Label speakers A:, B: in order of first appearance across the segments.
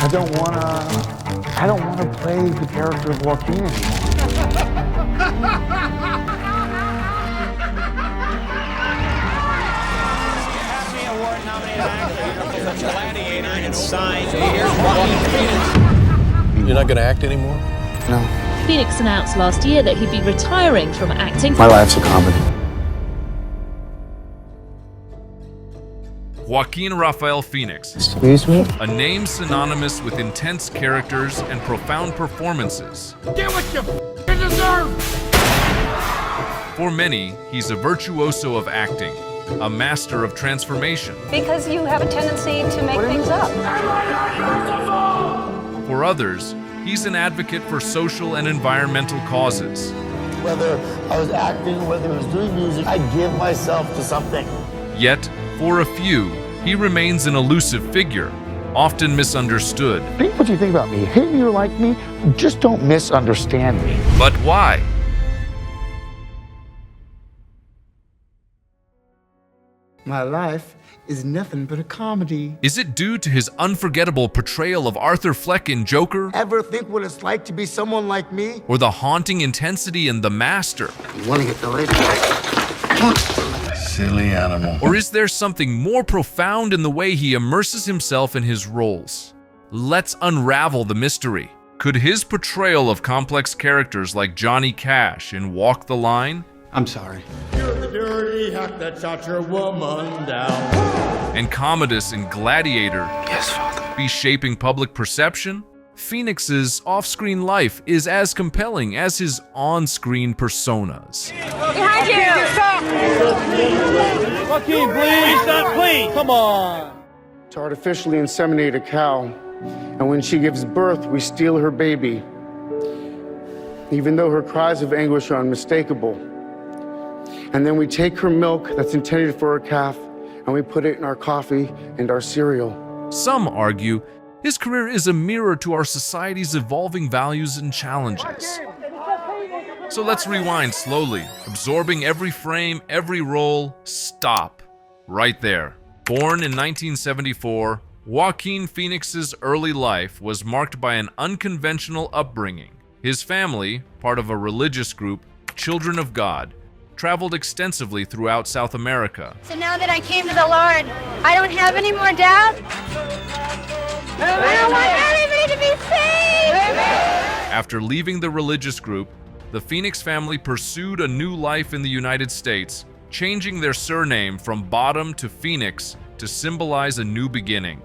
A: I don't wanna play the character of Joaquin anymore.
B: Academy Award-nominated actor for Gladiator and signed. Here's Joaquin Phoenix.
C: You're not gonna act anymore?
A: No.
D: Phoenix announced last year that he'd be retiring from acting.
A: My life's a comedy.
E: Joaquin Rafael Phoenix,
A: Excuse me?
E: a name synonymous with intense characters and profound performances.
B: Get what you deserve!
E: For many, he's a virtuoso of acting, a master of transformation.
F: Because you have a tendency to make things up.
E: For others, he's an advocate for social and environmental causes.
G: Whether I was acting, whether I was doing music, I give myself to something.
E: Yet, for a few, he remains an elusive figure, often misunderstood.
A: Think what you think about me. Hate me or like me, just don't misunderstand me.
E: But why?
H: My life is nothing but a comedy.
E: Is it due to his unforgettable portrayal of Arthur Fleck in Joker?
H: Ever think what it's like to be someone like me?
E: Or the haunting intensity in The Master?
G: You want to get the lady? Silly animal.
E: Or is there something more profound in the way he immerses himself in his roles? Let's unravel the mystery. Could his portrayal of complex characters like Johnny Cash in Walk the Line,
H: I'm sorry.
B: You're the dirty hack that shot your woman down.
E: and Commodus in Gladiator
A: Yes, Father.
E: be shaping public perception? Phoenix's off-screen life is as compelling as his on-screen personas.
F: Behind you!
B: Joaquin, please, not please. Come on.
H: To artificially inseminate a cow, and when she gives birth, we steal her baby, even though her cries of anguish are unmistakable. And then we take her milk that's intended for a calf, and we put it in our coffee and our cereal.
E: Some argue his career is a mirror to our society's evolving values and challenges. So let's rewind slowly, absorbing every frame, every role. Stop. Right there. Born in 1974, Joaquin Phoenix's early life was marked by an unconventional upbringing. His family, part of a religious group, Children of God, traveled extensively throughout South America.
F: So now that I came to the Lord, I don't have any more doubt. I don't want anybody to be saved.
E: After leaving the religious group, the Phoenix family pursued a new life in the United States, changing their surname from Bottom to Phoenix to symbolize a new beginning.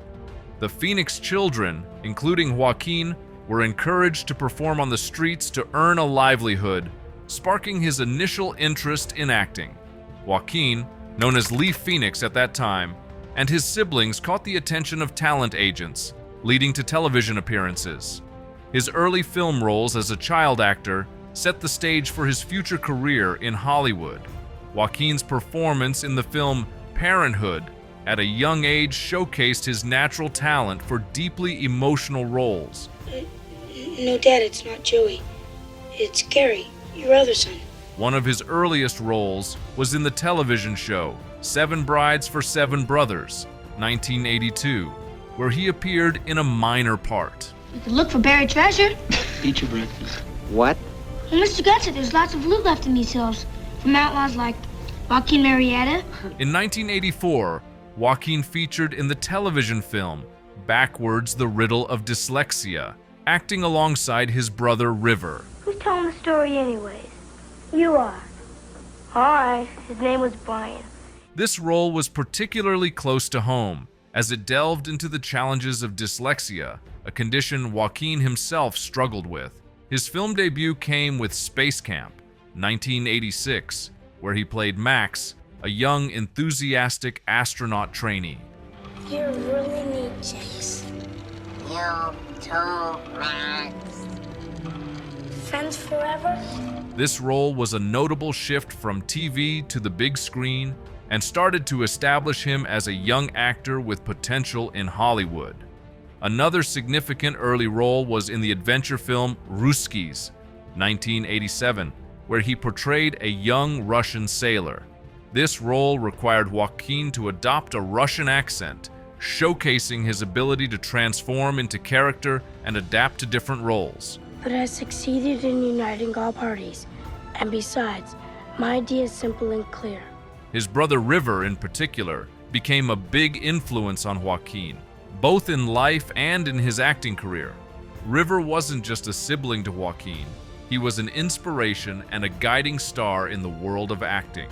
E: The Phoenix children, including Joaquin, were encouraged to perform on the streets to earn a livelihood, sparking his initial interest in acting. Joaquin, known as Lee Phoenix at that time, and his siblings caught the attention of talent agents, leading to television appearances. His early film roles as a child actor set the stage for his future career in Hollywood. Joaquin's performance in the film Parenthood at a young age showcased his natural talent for deeply emotional roles.
I: No, Dad, it's not Joey. It's Gary, your other son.
E: One of his earliest roles was in the television show Seven Brides for Seven Brothers, 1982, where he appeared in a minor part.
I: We could look for buried treasure.
G: Eat your breakfast.
A: What?
I: Well, Mr. Gut said there's lots of loot left in these hills from outlaws like Joaquin Marietta.
E: In 1984, Joaquin featured in the television film Backwards: The Riddle of Dyslexia, acting alongside his brother River.
I: Who's telling the story anyways? You are. All right, his name was Brian.
E: This role was particularly close to home, as it delved into the challenges of dyslexia, a condition Joaquin himself struggled with. His film debut came with Space Camp, 1986, where he played Max, a young, enthusiastic astronaut trainee.
I: You're really neat, Jakes.
G: You too, Max.
I: Friends forever?
E: This role was a notable shift from TV to the big screen and started to establish him as a young actor with potential in Hollywood. Another significant early role was in the adventure film Ruskies, 1987, where he portrayed a young Russian sailor. This role required Joaquin to adopt a Russian accent, showcasing his ability to transform into character and adapt to different roles.
I: But I succeeded in uniting all parties. And besides, my idea is simple and clear.
E: His brother River, in particular, became a big influence on Joaquin, both in life and in his acting career. River wasn't just a sibling to Joaquin, he was an inspiration and a guiding star in the world of acting.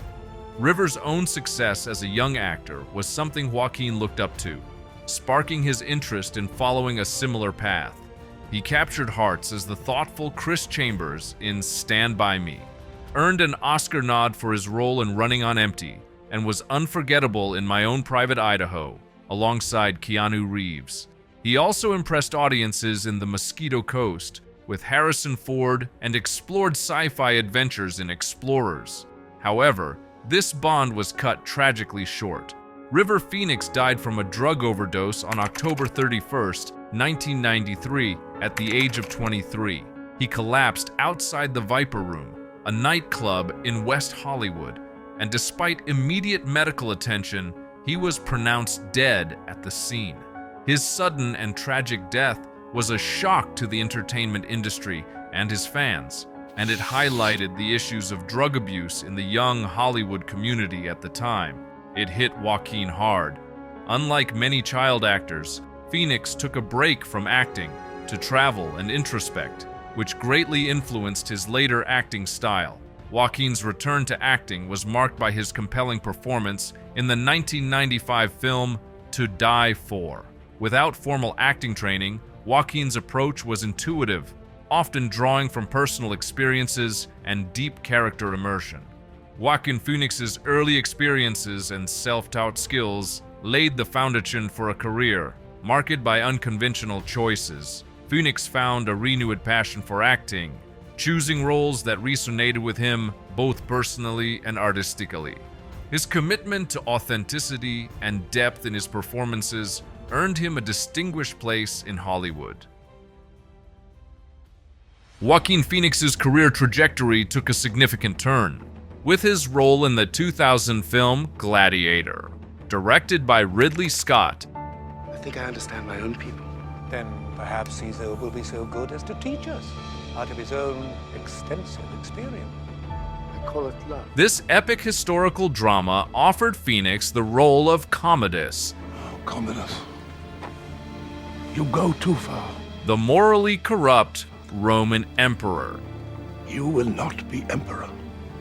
E: River's own success as a young actor was something Joaquin looked up to, sparking his interest in following a similar path. He captured hearts as the thoughtful Chris Chambers in Stand By Me, earned an Oscar nod for his role in Running on Empty, and was unforgettable in My Own Private Idaho, alongside Keanu Reeves. He also impressed audiences in The Mosquito Coast with Harrison Ford and explored sci-fi adventures in Explorers. However, this bond was cut tragically short. River Phoenix died from a drug overdose on October 31st, 1993, at the age of 23. He collapsed outside the Viper Room, a nightclub in West Hollywood, and despite immediate medical attention, he was pronounced dead at the scene. His sudden and tragic death was a shock to the entertainment industry and his fans, and it highlighted the issues of drug abuse in the young Hollywood community at the time. It hit Joaquin hard. Unlike many child actors, Phoenix took a break from acting to travel and introspect, which greatly influenced his later acting style. Joaquin's return to acting was marked by his compelling performance in the 1995 film To Die For. Without formal acting training, Joaquin's approach was intuitive, often drawing from personal experiences and deep character immersion. Joaquin Phoenix's early experiences and self-taught skills laid the foundation for a career marked by unconventional choices. Phoenix found a renewed passion for acting, choosing roles that resonated with him both personally and artistically. His commitment to authenticity and depth in his performances earned him a distinguished place in Hollywood. Joaquin Phoenix's career trajectory took a significant turn with his role in the 2000 film Gladiator, directed by Ridley Scott.
C: I think I understand my own people. Then perhaps Caesar will be so good as to teach us out of his own extensive experience.
G: I call it love.
E: This epic historical drama offered Phoenix the role of Commodus,
C: Commodus, you go too far.
E: the morally corrupt Roman emperor.
C: You will not be emperor.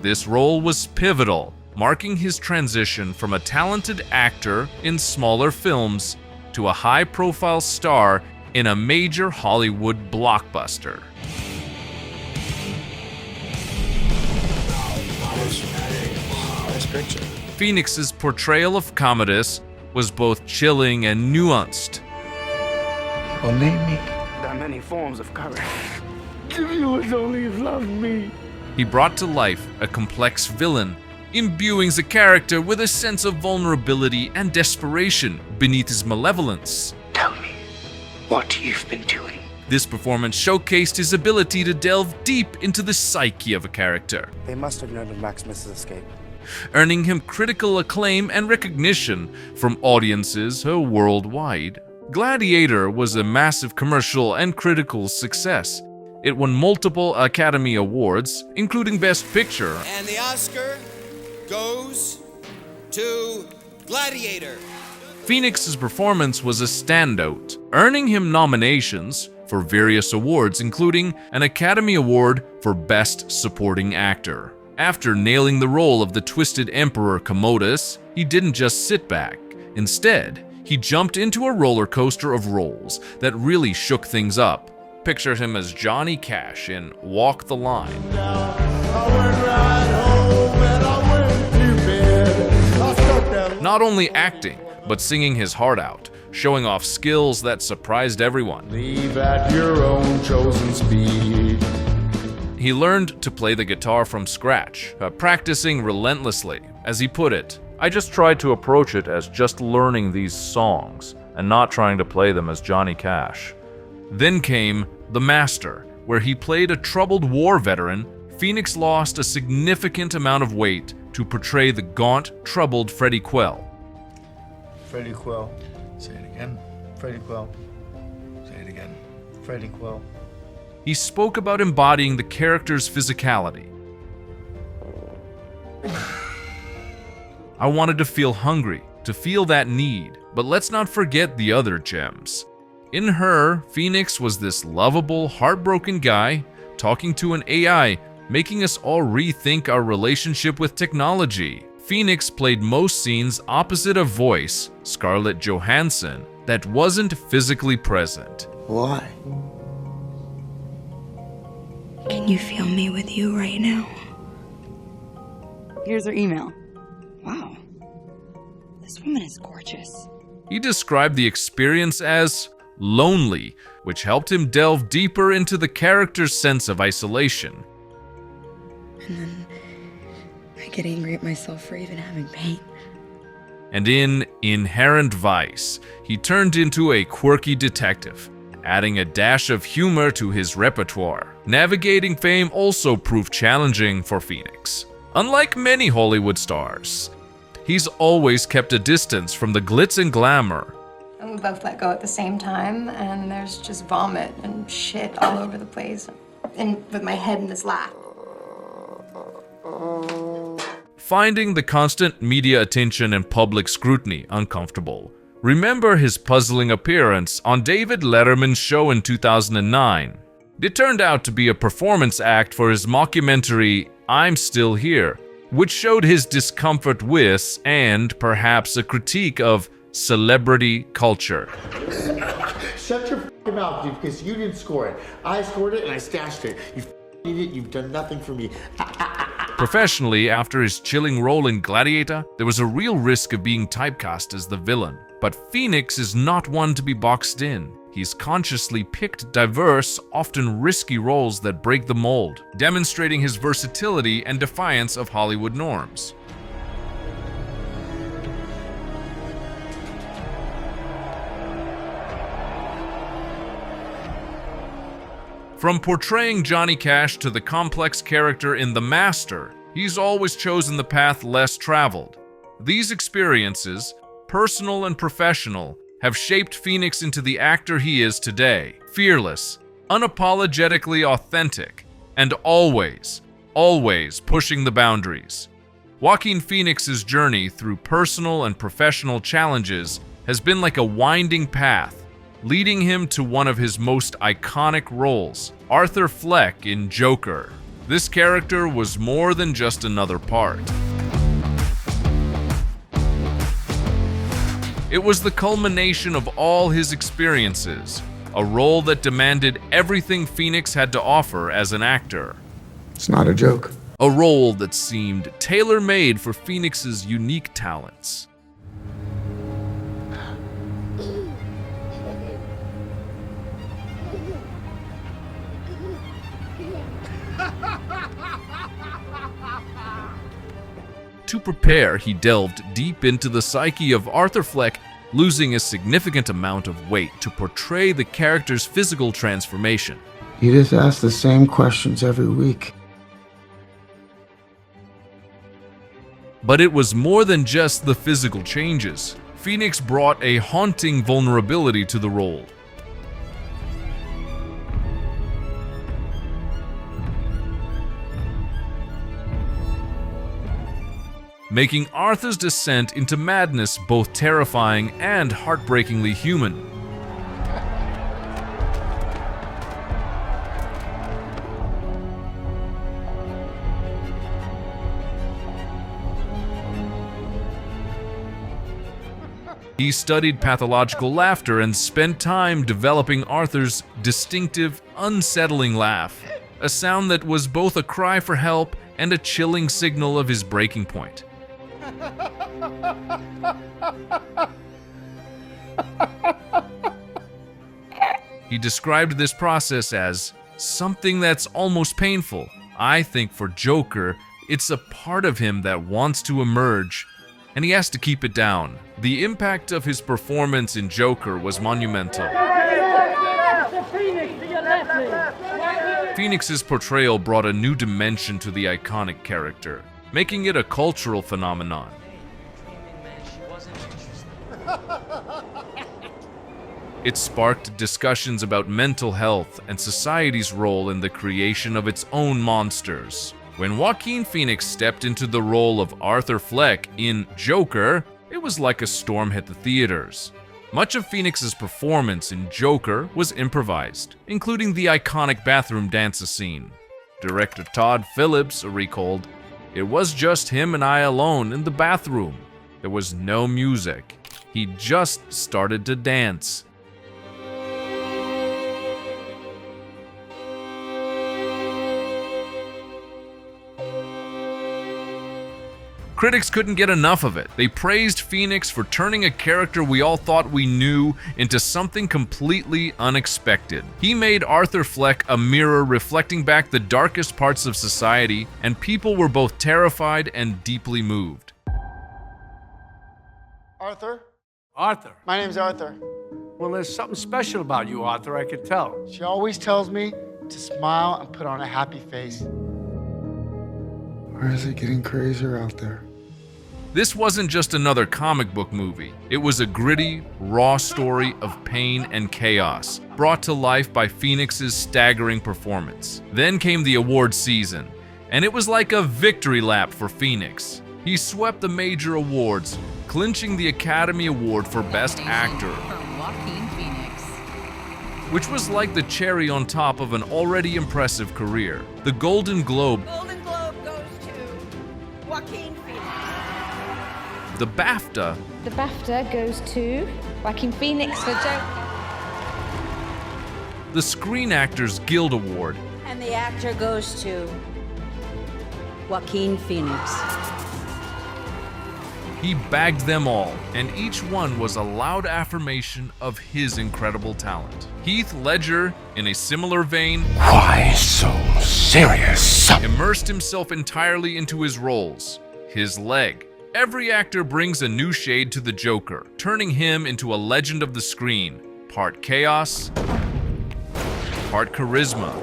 E: This role was pivotal, marking his transition from a talented actor in smaller films to a high-profile star in a major Hollywood blockbuster.
C: Nice picture.
E: Phoenix's portrayal of Commodus was both chilling and nuanced.
C: Only me.
G: There are many forms of courage. Give you as only you've loved me.
E: He brought to life a complex villain, imbuing the character with a sense of vulnerability and desperation beneath his malevolence.
G: Tell me what you've been doing.
E: This performance showcased his ability to delve deep into the psyche of a character,
C: They must have known of Maximus's escape.
E: earning him critical acclaim and recognition from audiences worldwide. Gladiator was a massive commercial and critical success. It won multiple Academy Awards, including Best Picture.
B: And the Oscar goes to Gladiator.
E: Phoenix's performance was a standout, earning him nominations for various awards, including an Academy Award for Best Supporting Actor. After nailing the role of the twisted Emperor Commodus, he didn't just sit back. Instead, he jumped into a roller coaster of roles that really shook things up. Picture him as Johnny Cash in Walk the Line. Not only acting, but singing his heart out, showing off skills that surprised everyone.
B: Leave at your own chosen speed.
E: He learned to play the guitar from scratch, practicing relentlessly. As he put it, "I just tried to approach it as just learning these songs and not trying to play them as Johnny Cash." Then came The Master, where he played a troubled war veteran. Phoenix lost a significant amount of weight to portray the gaunt, troubled Freddie Quell.
G: Freddie Quill.
C: Say it
G: again. Freddy Quill.
C: Say it again.
G: Freddy Quill.
E: He spoke about embodying the character's physicality. I wanted to feel hungry, to feel that need, but let's not forget the other gems. In her, Phoenix was this lovable, heartbroken guy talking to an AI, making us all rethink our relationship with technology. Phoenix played most scenes opposite a voice, Scarlett Johansson, that wasn't physically present.
G: Why?
J: Can you feel me with you right now? Here's her email. Wow. This woman is gorgeous.
E: He described the experience as lonely, which helped him delve deeper into the character's sense of isolation.
J: And then I get angry at myself for even having pain.
E: And in Inherent Vice, he turned into a quirky detective, adding a dash of humor to his repertoire. Navigating fame also proved challenging for Phoenix. Unlike many Hollywood stars, he's always kept a distance from the glitz and glamour.
K: And we both let go at the same time, and there's just vomit and shit all over the place, and with my head in his lap.
E: Finding the constant media attention and public scrutiny uncomfortable. Remember his puzzling appearance on David Letterman's show in 2009. It turned out to be a performance act for his mockumentary I'm Still Here, which showed his discomfort with, and perhaps a critique of, celebrity culture.
G: Shut your f***ing mouth, dude, because you didn't score it. I scored it and I stashed it. You f***ing idiot, you've done nothing for me.
E: Professionally, after his chilling role in Gladiator, there was a real risk of being typecast as the villain. But Phoenix is not one to be boxed in. He's consciously picked diverse, often risky roles that break the mold, demonstrating his versatility and defiance of Hollywood norms. From portraying Johnny Cash to the complex character in The Master, he's always chosen the path less traveled. These experiences, personal and professional, have shaped Phoenix into the actor he is today. Fearless, unapologetically authentic, and always pushing the boundaries. Joaquin Phoenix's journey through personal and professional challenges has been like a winding path, leading him to one of his most iconic roles, Arthur Fleck in Joker. This character was more than just another part. It was the culmination of all his experiences, a role that demanded everything Phoenix had to offer as an actor.
H: It's not a joke.
E: A role that seemed tailor-made for Phoenix's unique talents. To prepare, he delved deep into the psyche of Arthur Fleck, losing a significant amount of weight to portray the character's physical transformation.
H: You just ask the same questions every week.
E: But it was more than just the physical changes. Phoenix brought a haunting vulnerability to the role. Making Arthur's descent into madness both terrifying and heartbreakingly human. He studied pathological laughter and spent time developing Arthur's distinctive, unsettling laugh, a sound that was both a cry for help and a chilling signal of his breaking point. He described this process as something that's almost painful. I think for Joker, it's a part of him that wants to emerge, and he has to keep it down. The impact of his performance in Joker was monumental. Phoenix's portrayal brought a new dimension to the iconic character, making it a cultural phenomenon. It sparked discussions about mental health and society's role in the creation of its own monsters. When Joaquin Phoenix stepped into the role of Arthur Fleck in Joker, it was like a storm hit the theaters. Much of Phoenix's performance in Joker was improvised, including the iconic bathroom dance scene. Director Todd Phillips recalled, "It was just him and I alone in the bathroom. There was no music. He just started to dance." Critics couldn't get enough of it. They praised Phoenix for turning a character we all thought we knew into something completely unexpected. He made Arthur Fleck a mirror reflecting back the darkest parts of society, and people were both terrified and deeply moved.
H: Arthur?
C: Arthur.
H: My name's Arthur.
C: Well, there's something special about you, Arthur, I can tell.
H: She always tells me to smile and put on a happy face. Or is it getting crazier out there?
E: This wasn't just another comic book movie. It was a gritty, raw story of pain and chaos, brought to life by Phoenix's staggering performance. Then came the award season, and it was like a victory lap for Phoenix. He swept the major awards, clinching the Academy Award for Best Actor, which was like the cherry on top of an already impressive career. The Golden Globe
F: goes to Joaquin Phoenix.
E: The BAFTA
F: The BAFTA goes to Joaquin Phoenix for Joker.
E: the Screen Actors Guild Award,
F: And the actor goes to Joaquin Phoenix.
E: he bagged them all, and each one was a loud affirmation of his incredible talent. Heath Ledger, in a similar vein,
A: Why so serious?
E: immersed himself entirely into his roles. His leg. Every actor brings a new shade to the Joker, turning him into a legend of the screen. Part chaos, part charisma.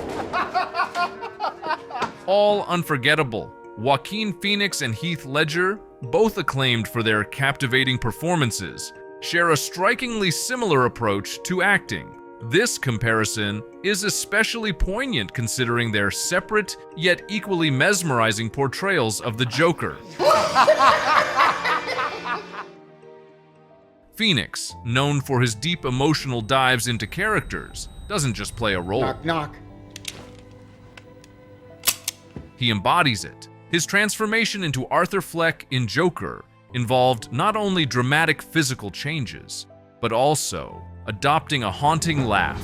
E: All unforgettable. Joaquin Phoenix and Heath Ledger, both acclaimed for their captivating performances, share a strikingly similar approach to acting. This comparison is especially poignant considering their separate yet equally mesmerizing portrayals of the Joker. Phoenix, known for his deep emotional dives into characters, doesn't just play a role.
H: Knock, knock.
E: He embodies it. His transformation into Arthur Fleck in Joker involved not only dramatic physical changes, but also adopting a haunting laugh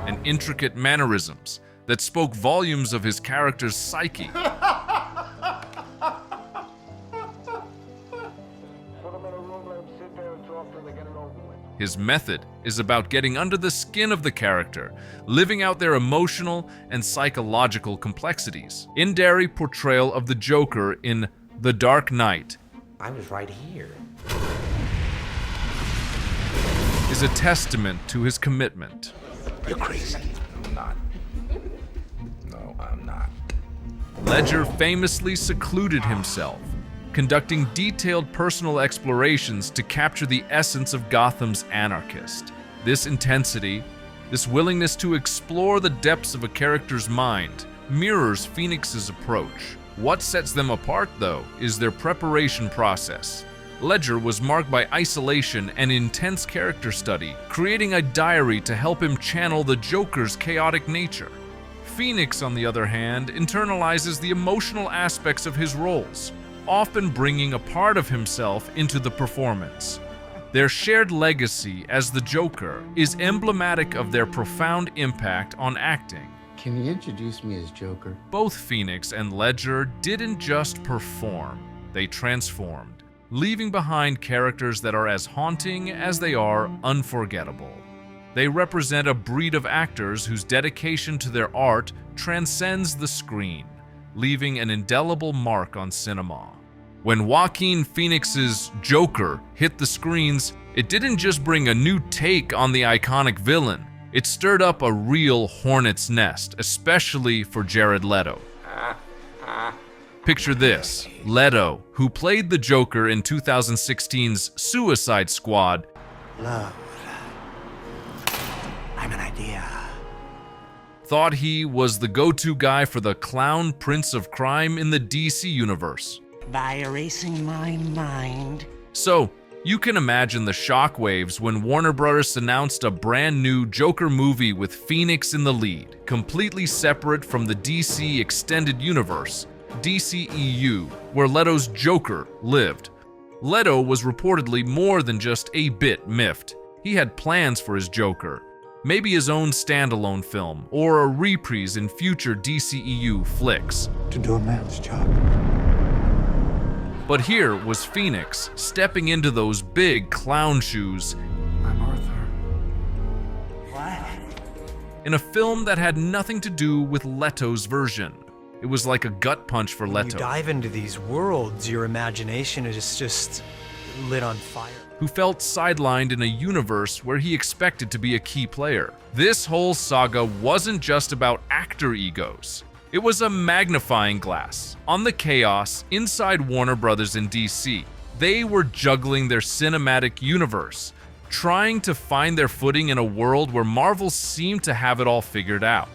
E: and intricate mannerisms that spoke volumes of his character's psyche. His method is about getting under the skin of the character, living out their emotional and psychological complexities. In-depth portrayal of the Joker in The Dark Knight
L: I was right here.
E: is a testament to his commitment.
L: You're crazy. I'm not. No, I'm not.
E: Ledger famously secluded himself, conducting detailed personal explorations to capture the essence of Gotham's anarchist. This intensity, this willingness to explore the depths of a character's mind, mirrors Phoenix's approach. What sets them apart, though, is their preparation process. Ledger was marked by isolation and intense character study, creating a diary to help him channel the Joker's chaotic nature. Phoenix, on the other hand, internalizes the emotional aspects of his roles, often bringing a part of himself into the performance. Their shared legacy as the Joker is emblematic of their profound impact on acting.
H: Can you introduce me as Joker?
E: Both Phoenix and Ledger didn't just perform, they transformed, leaving behind characters that are as haunting as they are unforgettable. They represent a breed of actors whose dedication to their art transcends the screen, leaving an indelible mark on cinema. When Joaquin Phoenix's Joker hit the screens, it didn't just bring a new take on the iconic villain, it stirred up a real hornet's nest, especially for Jared Leto. Picture this: Leto, who played the Joker in 2016's Suicide Squad,
C: Love. I'm an idea.
E: thought he was the go-to guy for the clown prince of crime in the DC universe.
C: By erasing my mind.
E: So, you can imagine the shockwaves when Warner Bros. Announced a brand new Joker movie with Phoenix in the lead, completely separate from the DC Extended Universe, DCEU, where Leto's Joker lived. Leto was reportedly more than just a bit miffed. He had plans for his Joker, maybe his own standalone film, or a reprise in future DCEU flicks.
C: To do a man's job.
E: But here was Phoenix stepping into those big clown shoes
C: I'm Arthur. What?
E: in a film that had nothing to do with Leto's version. It was like a gut punch for
M: When
E: Leto,
M: you dive into these worlds, your imagination is just lit on fire.
E: who felt sidelined in a universe where he expected to be a key player. This whole saga wasn't just about actor egos. It was a magnifying glass on the chaos inside Warner Bros. In DC. They were juggling their cinematic universe, trying to find their footing in a world where Marvel seemed to have it all figured out.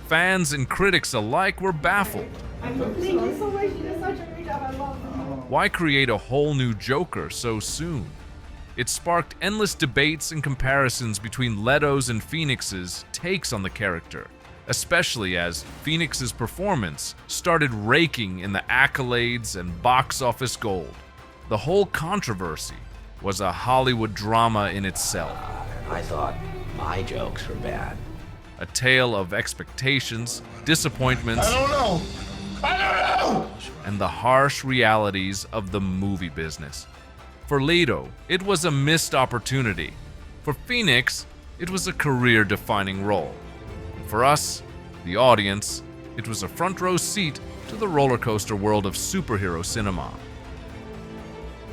E: Fans and critics alike were baffled.
N: Thank you so much. You did such a great job. I love it.
E: Why create a whole new Joker so soon? It sparked endless debates and comparisons between Leto's and Phoenix's takes on the character, especially as Phoenix's performance started raking in the accolades and box office gold. The whole controversy was a Hollywood drama in itself.
O: I thought my jokes were bad.
E: A tale of expectations, disappointments, and the harsh realities of the movie business. For Leto, it was a missed opportunity. For Phoenix, it was a career-defining role. For us, the audience, it was a front-row seat to the roller coaster world of superhero cinema.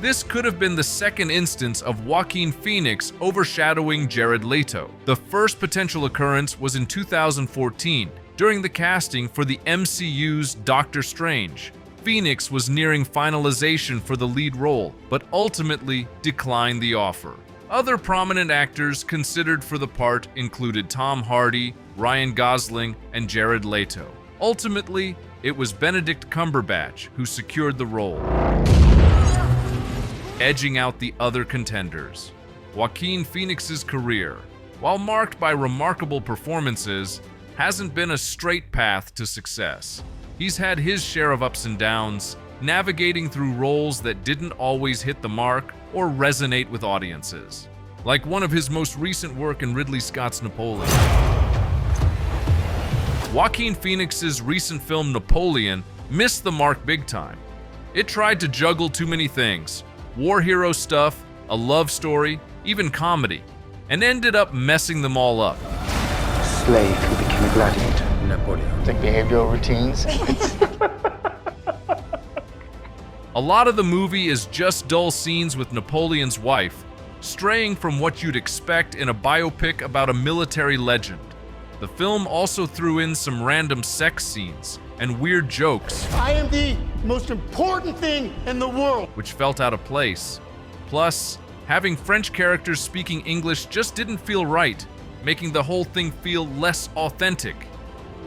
E: This could have been the second instance of Joaquin Phoenix overshadowing Jared Leto. The first potential occurrence was in 2014, during the casting for the MCU's Doctor Strange. Phoenix was nearing finalization for the lead role, but ultimately declined the offer. Other prominent actors considered for the part included Tom Hardy, Ryan Gosling, and Jared Leto. Ultimately, it was Benedict Cumberbatch who secured the role, edging out the other contenders. Joaquin Phoenix's career, while marked by remarkable performances, hasn't been a straight path to success. He's had his share of ups and downs, navigating through roles that didn't always hit the mark or resonate with audiences, like one of his most recent work in Ridley Scott's Napoleon. Joaquin Phoenix's recent film Napoleon missed the mark big time. It tried to juggle too many things: war hero stuff, a love story, even comedy, and ended up messing them all up.
A: Slave who became a gladiator.
L: Napoleon.
A: Like behavioral routines.
E: A lot of the movie is just dull scenes with Napoleon's wife, straying from what you'd expect in a biopic about a military legend. The film also threw in some random sex scenes and weird jokes,
B: I am the most important thing in the world.
E: which felt out of place. Plus, having French characters speaking English just didn't feel right, making the whole thing feel less authentic.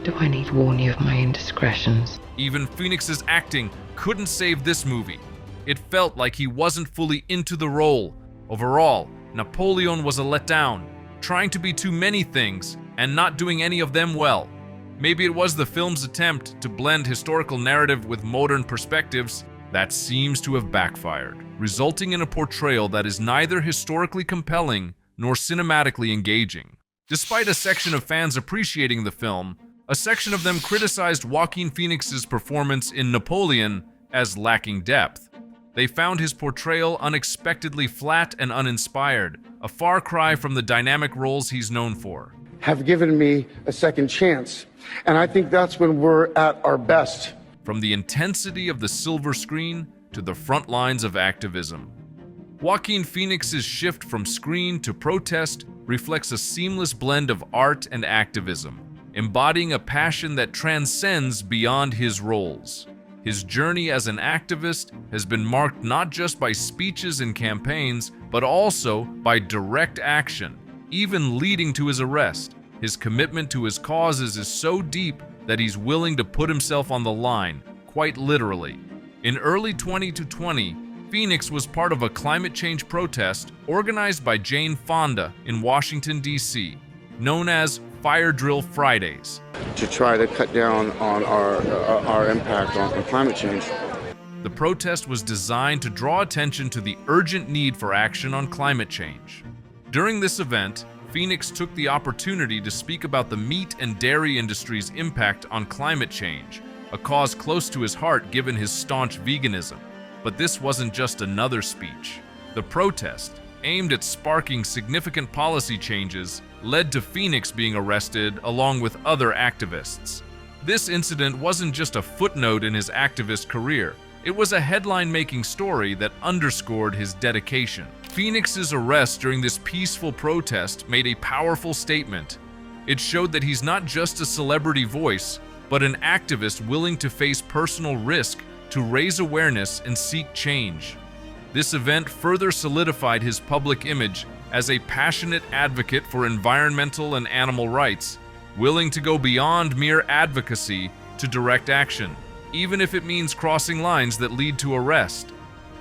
J: Do I need to warn you of my indiscretions?
E: Even Phoenix's acting couldn't save this movie. It felt like he wasn't fully into the role. Overall, Napoleon was a letdown, trying to be too many things and not doing any of them well. Maybe it was the film's attempt to blend historical narrative with modern perspectives that seems to have backfired, resulting in a portrayal that is neither historically compelling nor cinematically engaging. Despite a section of fans appreciating the film, a section of them criticized Joaquin Phoenix's performance in Napoleon as lacking depth. They found his portrayal unexpectedly flat and uninspired, a far cry from the dynamic roles he's known for.
H: Have given me a second chance. And I think that's when we're at our best.
E: From the intensity of the silver screen to the front lines of activism. Joaquin Phoenix's shift from screen to protest reflects a seamless blend of art and activism, embodying a passion that transcends beyond his roles. His journey as an activist has been marked not just by speeches and campaigns, but also by direct action, even leading to his arrest. His commitment to his causes is so deep that he's willing to put himself on the line, quite literally. In early 2020, Phoenix was part of a climate change protest organized by Jane Fonda in Washington, D.C., known as Fire Drill Fridays.
H: To try to cut down on our impact on climate change.
E: The protest was designed to draw attention to the urgent need for action on climate change. During this event, Phoenix took the opportunity to speak about the meat and dairy industry's impact on climate change, a cause close to his heart given his staunch veganism. But this wasn't just another speech. The protest, aimed at sparking significant policy changes, led to Phoenix being arrested along with other activists. This incident wasn't just a footnote in his activist career. It was a headline-making story that underscored his dedication. Phoenix's arrest during this peaceful protest made a powerful statement. It showed that he's not just a celebrity voice, but an activist willing to face personal risk to raise awareness and seek change. This event further solidified his public image as a passionate advocate for environmental and animal rights, willing to go beyond mere advocacy to direct action, even if it means crossing lines that lead to arrest.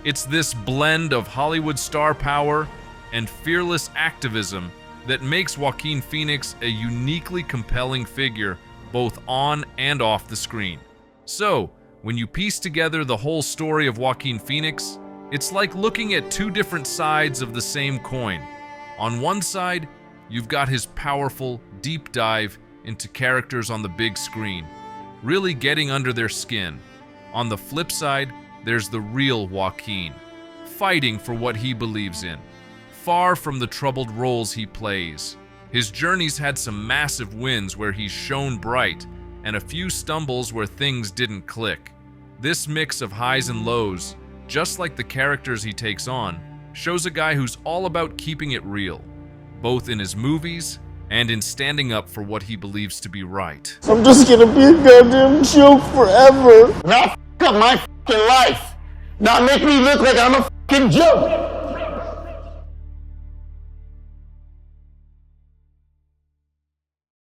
E: It's this blend of Hollywood star power and fearless activism that makes Joaquin Phoenix a uniquely compelling figure both on and off the screen. So, when you piece together the whole story of Joaquin Phoenix, it's like looking at two different sides of the same coin. On one side, you've got his powerful, deep dive into characters on the big screen, really getting under their skin. On the flip side, there's the real Joaquin, fighting for what he believes in, far from the troubled roles he plays. His journey's had some massive wins where he's shone bright, and a few stumbles where things didn't click. This mix of highs and lows, just like the characters he takes on, shows a guy who's all about keeping it real, both in his movies and in standing up for what he believes to be right.
G: I'm just gonna be a goddamn joke forever. Not f*** up my f***ing life. Not make me look like I'm a f***ing joke.